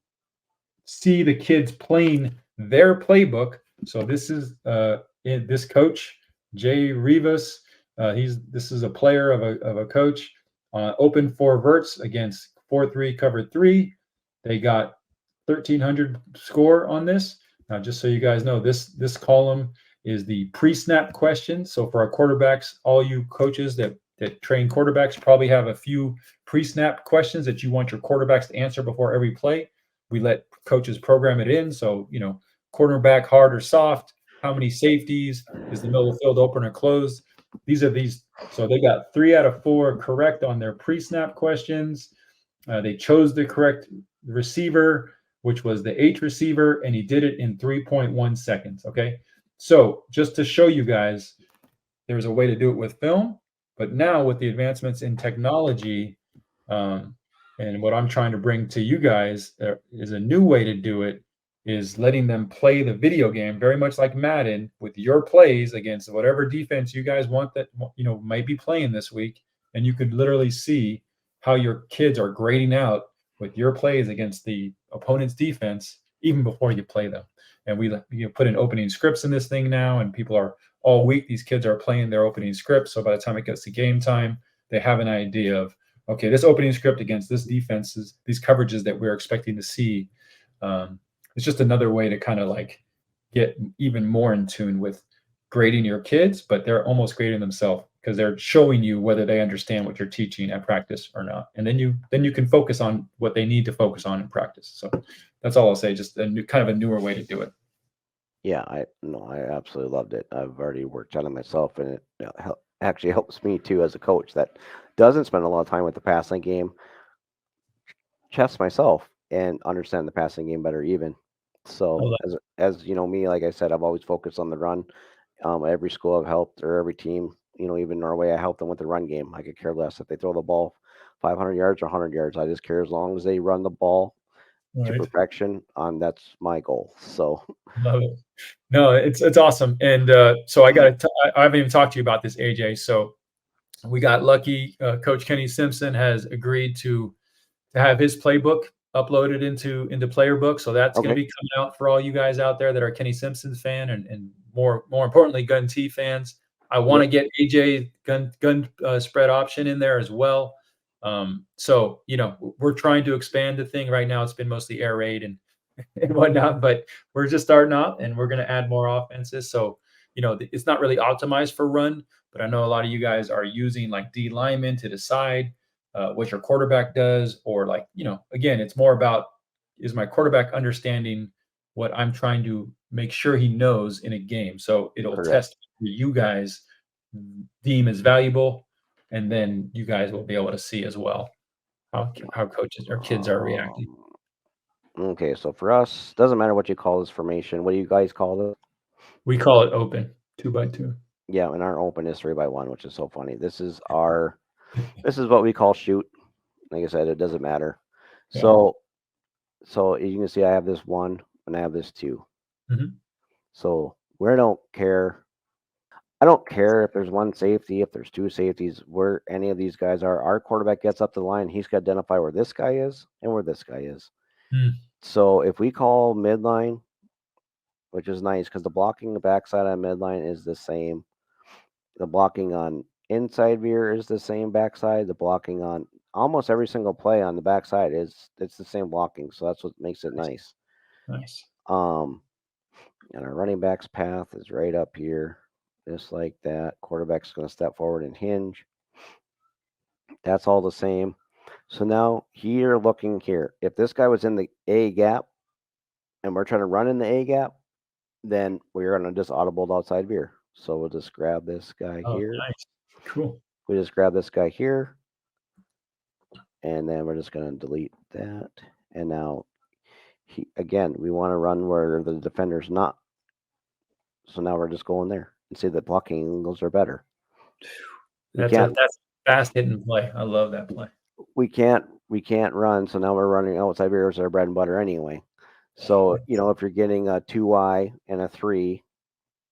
see the kids playing their playbook. So this is this coach, Jay Rivas. This is a player of a coach. Open 4 verts against 4-3 cover 3. They got 1,300 score on this. Now, just so you guys know, this column is the pre-snap questions. So for our quarterbacks, all you coaches that train quarterbacks probably have a few pre-snap questions that you want your quarterbacks to answer before every play. We let coaches program it in. So, quarterback hard or soft, how many safeties, is the middle of the field open or closed? So they got 3 out of 4 correct on their pre-snap questions. They chose the correct receiver, which was the H receiver, and he did it in 3.1 seconds. Okay. So just to show you guys, there's a way to do it with film, but now with the advancements in technology, and what I'm trying to bring to you guys is a new way to do it, is letting them play the video game very much like Madden with your plays against whatever defense you guys want that might be playing this week, and you could literally see how your kids are grading out with your plays against the opponent's defense even before you play them. And we put in opening scripts in this thing now, and people are all week. These kids are playing their opening scripts, so by the time it gets to game time, they have an idea of, okay, this opening script against this defense is these coverages that we're expecting to see. It's just another way to kind of get even more in tune with grading your kids, but they're almost grading themselves because they're showing you whether they understand what you're teaching at practice or not. And then you can focus on what they need to focus on in practice. So that's all I'll say. Just a newer way to do it. Yeah, I absolutely loved it. I've already worked on it myself, and it actually helps me too as a coach that doesn't spend a lot of time with the passing game, chess myself and understand the passing game better even. I So love as you know me, like I said, I've always focused on the run. Every school I've helped or every team, even Norway, I help them with the run game. I could care less if they throw the ball 500 yards or 100 yards. I just care as long as they run the ball to right. perfection. That's my goal. So Love it. No, it's awesome. And so I haven't even talked to you about this, AJ. So we got lucky. Coach Kenny Simpson has agreed to have his playbook uploaded into Playrbook. So that's going to okay, be coming out for all you guys out there that are Kenny Simpson fan and more importantly, Gun T fans. I want yep, to get AJ gun spread option in there as well. So we're trying to expand the thing right now. It's been mostly air raid and whatnot, but we're just starting out and we're going to add more offenses. So it's not really optimized for run, but I know a lot of you guys are using like D linemen to decide what your quarterback does, or like, again, it's more about, is my quarterback understanding what I'm trying to make sure he knows in a game. So it'll correct. test what you guys deem as valuable, and then you guys will be able to see as well how coaches or kids are reacting. Um, okay, so for us, doesn't matter what you call this formation. What do you guys call it? We call it open 2x2. Yeah, and our open is 3-by-1, which is so funny. This is what we call shoot. Like I said, it doesn't matter. Yeah. So you can see I have this one and I have this two. Mhm. So we don't care. I don't care if there's one safety, if there's two safeties, where any of these guys are. Our quarterback gets up the line, he's got to identify where this guy is and where this guy is. Mm. So if we call midline, which is nice because the blocking the backside on midline is the same. The blocking on inside veer is the same backside. The blocking on almost every single play on the backside it's the same blocking. So that's what makes it Nice. nice. Nice. Um, and our running back's path is right up here, just like that. Quarterback's going to step forward and hinge. That's all the same. So now here, looking here, if this guy was in the A gap and we're trying to run in the A gap, then we're going to just audible outside veer. So we'll just grab this guy Oh, here. nice. Cool. We just grab this guy here, and then we're just going to delete that. And now, again, we want to run where the defender's not. So now we're just going there and see that blocking angles are better. We That's a can't that's fast hitting play. I love that play. we can't run. So now we're running outside veer as our bread and butter anyway. So if you're getting a 2Y and a 3,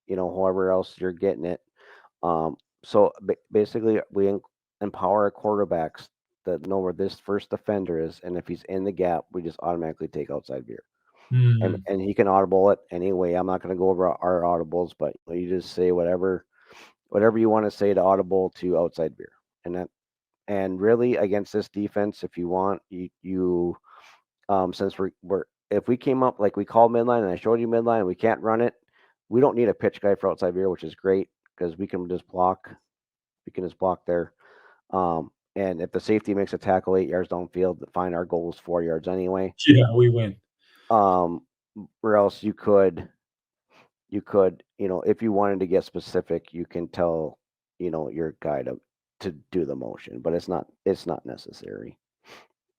however else you're getting it. So basically, we empower our quarterbacks that know where this first defender is, and if he's in the gap, we just automatically take outside veer, and Mm. and he can audible it anyway. I'm not going to go over our audibles, but you just say whatever you want to say to audible to outside veer, and really against this defense, if you want, you since we're if we came up like we called midline and I showed you midline and we can't run it, we don't need a pitch guy for outside veer, which is great because we can just block. We can just block there. And if the safety makes a tackle 8 yards downfield, fine. Our goal is 4 yards anyway. Yeah, we win. Um, or else you could, if you wanted to get specific, you can tell, your guy to do the motion, but it's not necessary.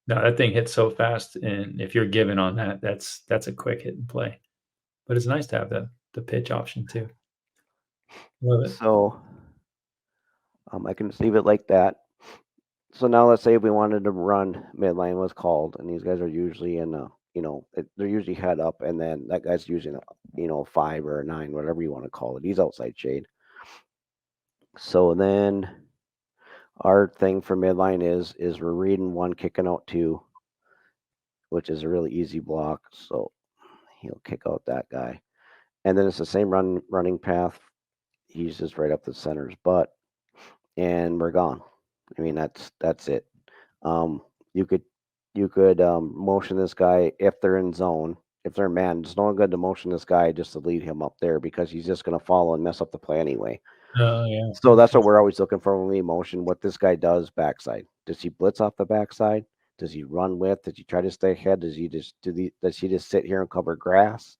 No, that thing hits so fast, and if you're given on that, that's a quick hit and play. But it's nice to have the pitch option too. Love it. So I can just leave it like that. So now let's say if we wanted to run midline was called, and these guys are usually in a, they're usually head up, and then that guy's using a 5 or a 9, whatever you want to call it. He's outside shade. So then our thing for midline is we're reading 1, kicking out 2, which is a really easy block. So he'll kick out that guy, and then it's the same running path. He's just right up the center's butt, and we're gone. I mean that's it. Um, you could motion this guy if they're in zone. If they're man, it's no good to motion this guy just to lead him up there because he's just going to follow and mess up the play anyway. Oh yeah, So makes that's what sense. we're always looking for when we motion. What this guy does backside. Does he blitz off the backside? Does he run with? Does he try to stay ahead? Does he just sit here and cover grass?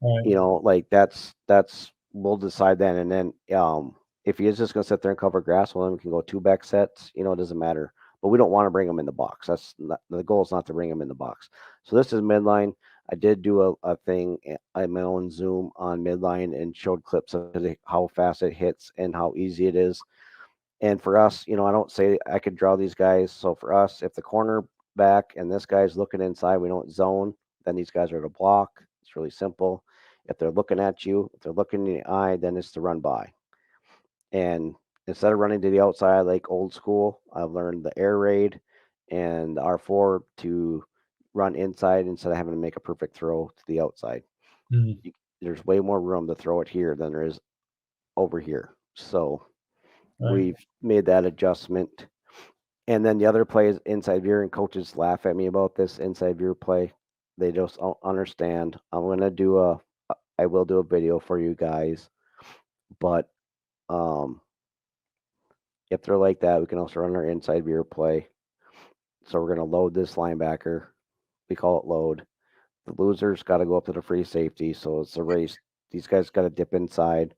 All right. Like that's we'll decide then. And then If he is just going to sit there and cover grass, well, then we can go 2 back sets. It doesn't matter. But we don't want to bring him in the box. That's not, the goal is not to bring him in the box. So this is midline. I did do a thing on my own Zoom on midline and showed clips of how fast it hits and how easy it is. And for us, I don't say I could draw these guys. So for us, if the corner back and this guy's looking inside, we don't zone, then these guys are to block. It's really simple. If they're looking at you, if they're looking in the eye, then it's to run by. And instead of running to the outside like old school, I've learned the air raid and the R4 to run inside instead of having to make a perfect throw to the outside. Mm. There's way more room to throw it here than there is over here. So Right. we've made that adjustment. And then the other play is inside veer, and coaches laugh at me about this inside veer play. They just don't understand. I will do a video for you guys, but if they're like that, we can also run our inside veer play. So we're going to load this linebacker. We call it load. The loser's got to go up to the free safety. So it's a race. These guys got to dip inside.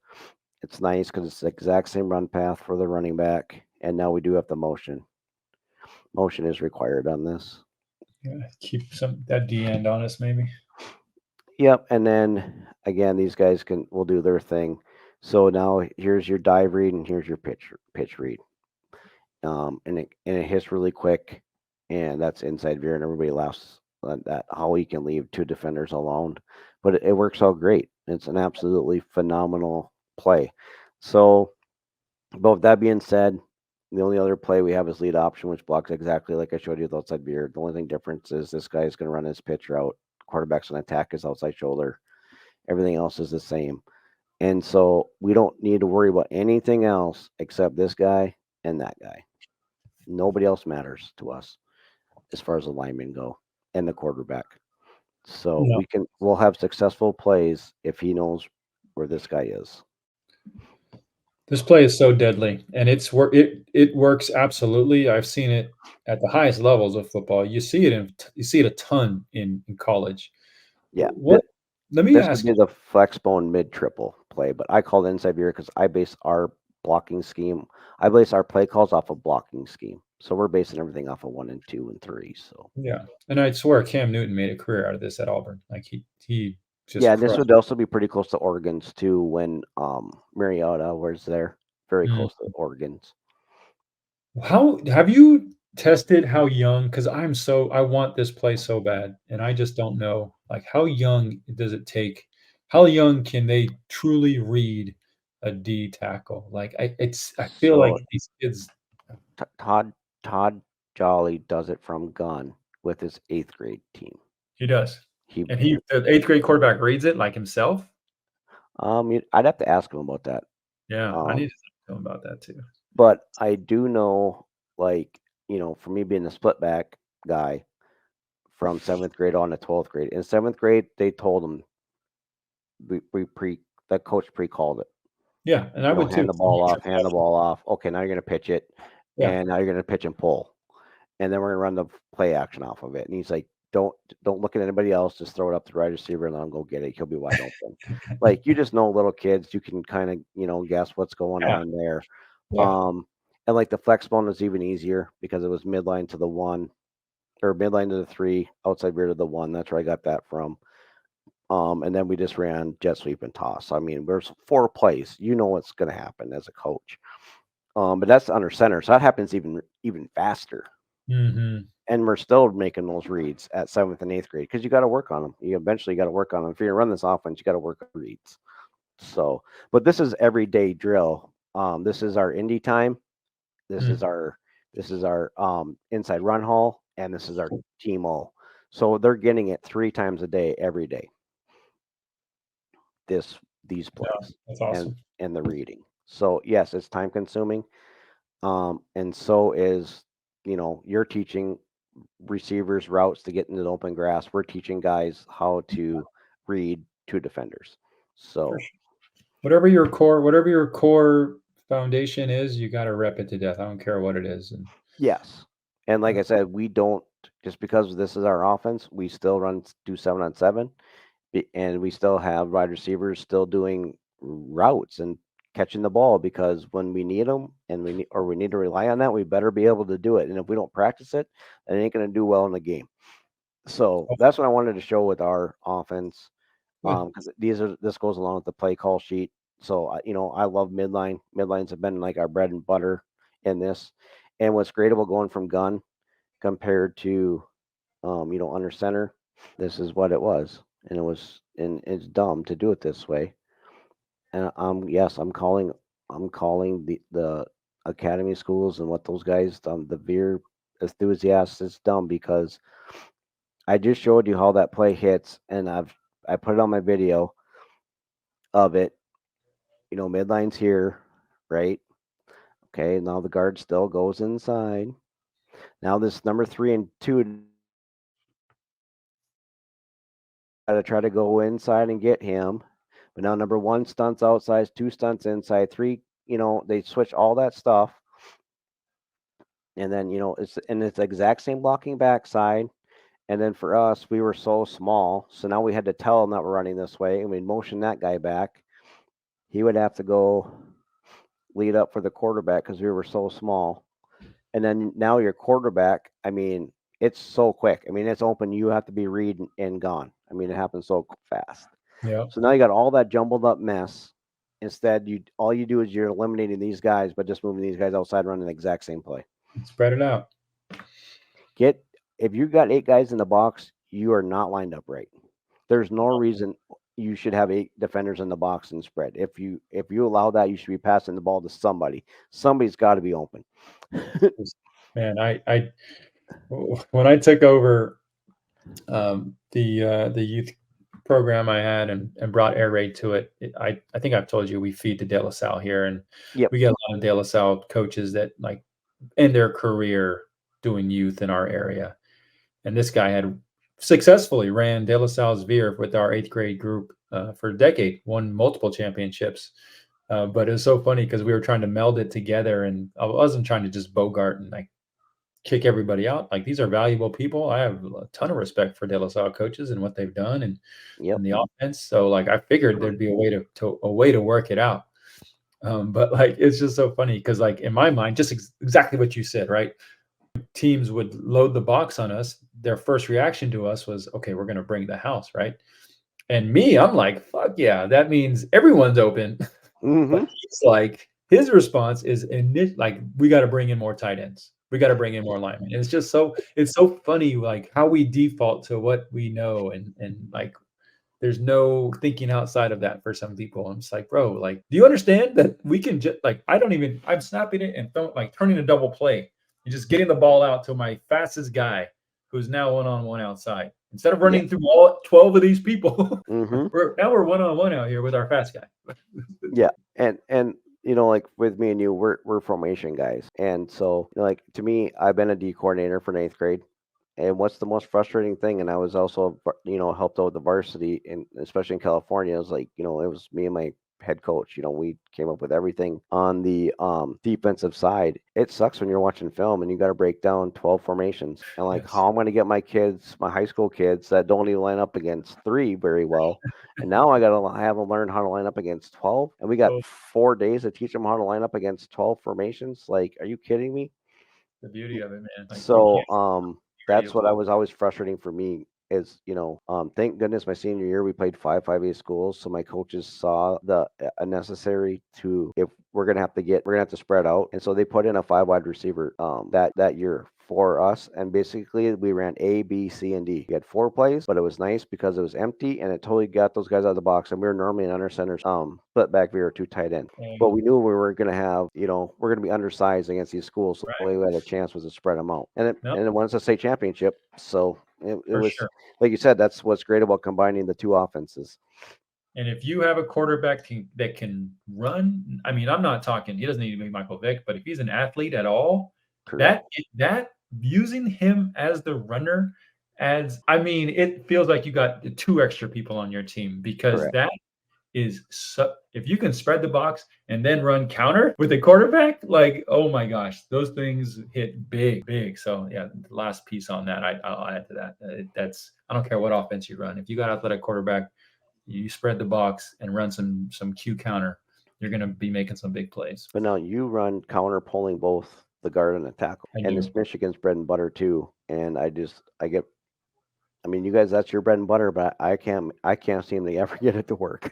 It's nice because it's the exact same run path for the running back. And now we do have the motion. Motion is required on this. Yeah, keep that D end on us, maybe. Yep. And then again, these guys will do their thing. So now here's your dive read and here's your pitch read. And it hits really quick, and that's inside veer, and everybody laughs at that how he can leave 2 defenders alone, but it works out great. It's an absolutely phenomenal play. So, but with that being said, the only other play we have is lead option, which blocks exactly like I showed you with outside veer. The only thing difference is this guy is going to run his pitch route. Quarterback's going to attack his outside shoulder. Everything else is the same. And so we don't need to worry about anything else except this guy and that guy. Nobody else matters to us as far as the linemen go and the quarterback. So No. we'll have successful plays if he knows where this guy is. This play is so deadly, and it works absolutely. I've seen it at the highest levels of football. You see it a ton in college. Yeah. Let me This ask would be the flex bone mid triple play, but I call it inside veer because I base our blocking scheme. I base our play calls off of blocking scheme. So we're basing everything off of 1 and 2 and 3. So yeah, and I swear Cam Newton made a career out of this at Auburn. Like he just yeah, this crushed would also be pretty close to Oregon's too when Mariota was there. Very it. close to Oregon's. How have you tested how young? Because I want this play so bad, and I just don't know. Like, how young does it take? How young can they truly read a D tackle? Like, I feel like So these kids. Todd Jolly does it from gun with his 8th grade team. He does, He and the 8th grade quarterback reads it like himself. I'd have to ask him about that. Yeah, I need to talk to him about that too. But I do know, like, for me being a split back guy from 7th grade on to 12th grade. In 7th grade, they told him the coach pre-called it. Yeah, and I would too. Hand the ball off. Okay, now you're going to pitch it, Yeah. and now you're going to pitch and pull, and then we're going to run the play action off of it. And he's like, don't look at anybody else. Just throw it up to the wide receiver and let him go get it. He'll be wide open. Like, you just know little kids, you can kind of guess what's going on there. Yeah. And like the flex bone was even easier because it was midline to the 1 or midline to the 3, outside veer to the 1. That's where I got that from. And then we just ran jet sweep and toss. I mean, there's 4 plays. You know what's going to happen as a coach. But that's under center, so that happens even faster. Mm-hmm. And we're still making those reads at 7th and 8th grade because you got to work on them. You eventually got to work on them. If you're gonna run this offense, you got to work on reads. So, but this is everyday drill. This is our indie time. This is our inside run haul, and this is our team all. So they're getting it 3 times a day, every day. These plays, that's awesome. and the reading. So yes, it's time consuming. And so is you're teaching receivers routes to get into the open grass. We're teaching guys how to read 2 defenders. So whatever your core foundation is, you got to rep it to death. I don't care what it is. And yes, and like I said, we don't just because this is our offense. We still do 7-on-7, and we still have wide receivers still doing routes and catching the ball, because when we need them and we need to rely on that, we better be able to do it. And if we don't practice it, then it ain't going to do well in the game. So that's what I wanted to show with our offense, because this goes along with the play call sheet. So I love midline. Midlines have been like our bread and butter in this. And what's great about going from gun compared to under center, this is what it was, and it's dumb to do it this way. And yes, I'm calling the academy schools and what those guys the veer enthusiasts, it's dumb, because I just showed you how that play hits, and I put it on my video of it. Midline's here, right? Okay, now the guard still goes inside. Now this number 3 and 2 got to try to go inside and get him. But now number 1 stunts outside, 2 stunts inside, 3, they switch all that stuff. And then, it's the exact same blocking backside. And then for us, we were so small. So now we had to tell them that we're running this way, and we'd motion that guy back. He would have to go lead up for the quarterback because we were so small. And then now your quarterback, it's so quick. It's open. You have to be read and gone. It happens so fast. Yeah. So now you got all that jumbled up mess. Instead, all you do is you're eliminating these guys, but just moving these guys outside, running the exact same play. Spread it out. If you got 8 guys in the box, you are not lined up right. There's no reason you should have 8 defenders in the box and spread. If you allow that, you should be passing the ball to somebody. Somebody's got to be open. Man, I when I took over the youth program I had and brought air raid to it, I think I've told you we feed to De La Salle here, and we get a lot of De La Salle coaches that like end their career doing youth in our area. And this guy had successfully ran De La Salle's Veer with our 8th grade group for a decade, won multiple championships. But it was so funny because we were trying to meld it together, and I wasn't trying to just bogart and like kick everybody out. Like, these are valuable people. I have a ton of respect for De La Salle coaches and what they've done and the offense. So like, I figured there'd be a way to work it out. But like, it's just so funny because like in my mind, just exactly what you said, right? Teams would load the box on us. Their first reaction to us was, okay, we're going to bring the house, right? And me, I'm like, fuck yeah, that means everyone's open. But he's like, his response is like, we got to bring in more tight ends. We got to bring in more linemen. And it's so funny, like how we default to what we know, and like there's no thinking outside of that for some people. I'm just like, bro, like, do you understand that we can just like, I'm snapping it and turning a double play and just getting the ball out to my fastest guy who's now one-on-one outside. Instead of running through all 12 of these people, we're one-on-one out here with our fast guy. Yeah. And like with me and you, we're formation guys. And so, like, to me, I've been a D coordinator for 8th grade. And what's the most frustrating thing? And I was also, helped out with the varsity, and especially in California, it was like, it was me and my head coach. We came up with everything on the defensive side. It sucks when you're watching film and you got to break down 12 formations, and like how I'm going to get my kids, my high school kids that don't even line up against 3 very well. And now I got to have them learn how to line up against 12. And we got 4 days to teach them how to line up against 12 formations. Like, are you kidding me? The beauty of it, man. Like, so, that's what I was always frustrating for me is, thank goodness my senior year we played 5A schools, so my coaches saw the necessary to, if we're gonna have to spread out, and so they put in a 5 wide receiver that year for us, and basically we ran A, B, C, and D. We had 4 plays, but it was nice because it was empty and it totally got those guys out of the box, and we were normally an under center split back veer or 2 tight end. But we knew we were going to have, we're going to be undersized against these schools, so the only way we had a chance was to spread them out. And it won us a state championship, so it was sure. Like you said, that's what's great about combining the 2 offenses. And if you have a quarterback that can run, I'm not talking, he doesn't need to be Michael Vick, but if he's an athlete at all, that using him as the runner adds, it feels like you got 2 extra people on your team, because that is if you can spread the box and then run counter with a quarterback, like, oh my gosh, those things hit big. So yeah, the last piece on that, I'll add to that. That's, I don't care what offense you run. If you got athletic quarterback, you spread the box and run some Q counter. you're going to be making some big plays. But now you run counter pulling both the guard and the tackle, I and do. it's Michigan's bread and butter too. And I mean, you guys, that's your bread and butter, but I can't seem to ever get it to work.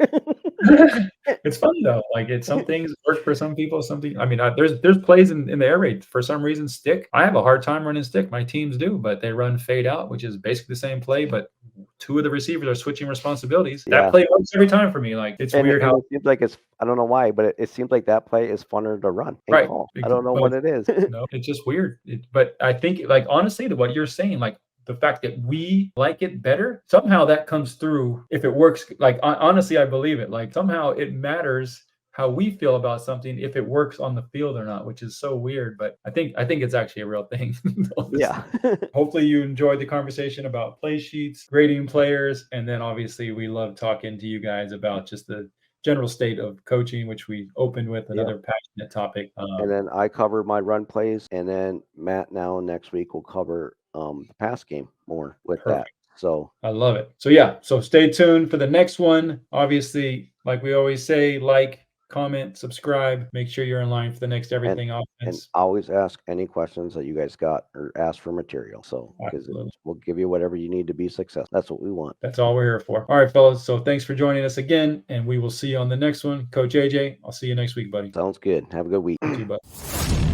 It's funny though. Like some things work for some people. Something. I mean, there's plays in the air raid for some reason. Stick. I have a hard time running stick. My teams do, but they run fade out, which is basically the same play, but two of the receivers are switching responsibilities. That Yeah. play works every time for me. Like it's weird how it seems like I don't know why, but it seems like that play is funner to run. and right. call. I don't know But what it is. no, it's just weird. But I think, like, honestly, to what you're saying, like the fact that we like it better, somehow that comes through if it works. Like, honestly, I believe it. Like, somehow it matters how we feel about something if it works on the field or not, which is so weird. But I think it's actually a real thing. Yeah. Hopefully you enjoyed the conversation about play sheets, grading players, and then obviously we love talking to you guys about just the general state of coaching, which we opened with another passionate topic. And then I cover my run plays, and then Matt now next week will cover the pass game more with that. So I love it. So yeah, so stay tuned for the next one. Obviously, like we always say, like, comment, subscribe, make sure you're in line for the next Everything and Offense. always ask any questions that you guys got, or ask for material. So because Absolutely. we'll give you whatever you need to be successful. That's what we want. That's all we're here for. All right, fellas. So thanks for joining us again, and we will see you on the next one. Coach AJ, I'll see you next week, buddy. Sounds good. Have a good week. You too, bud.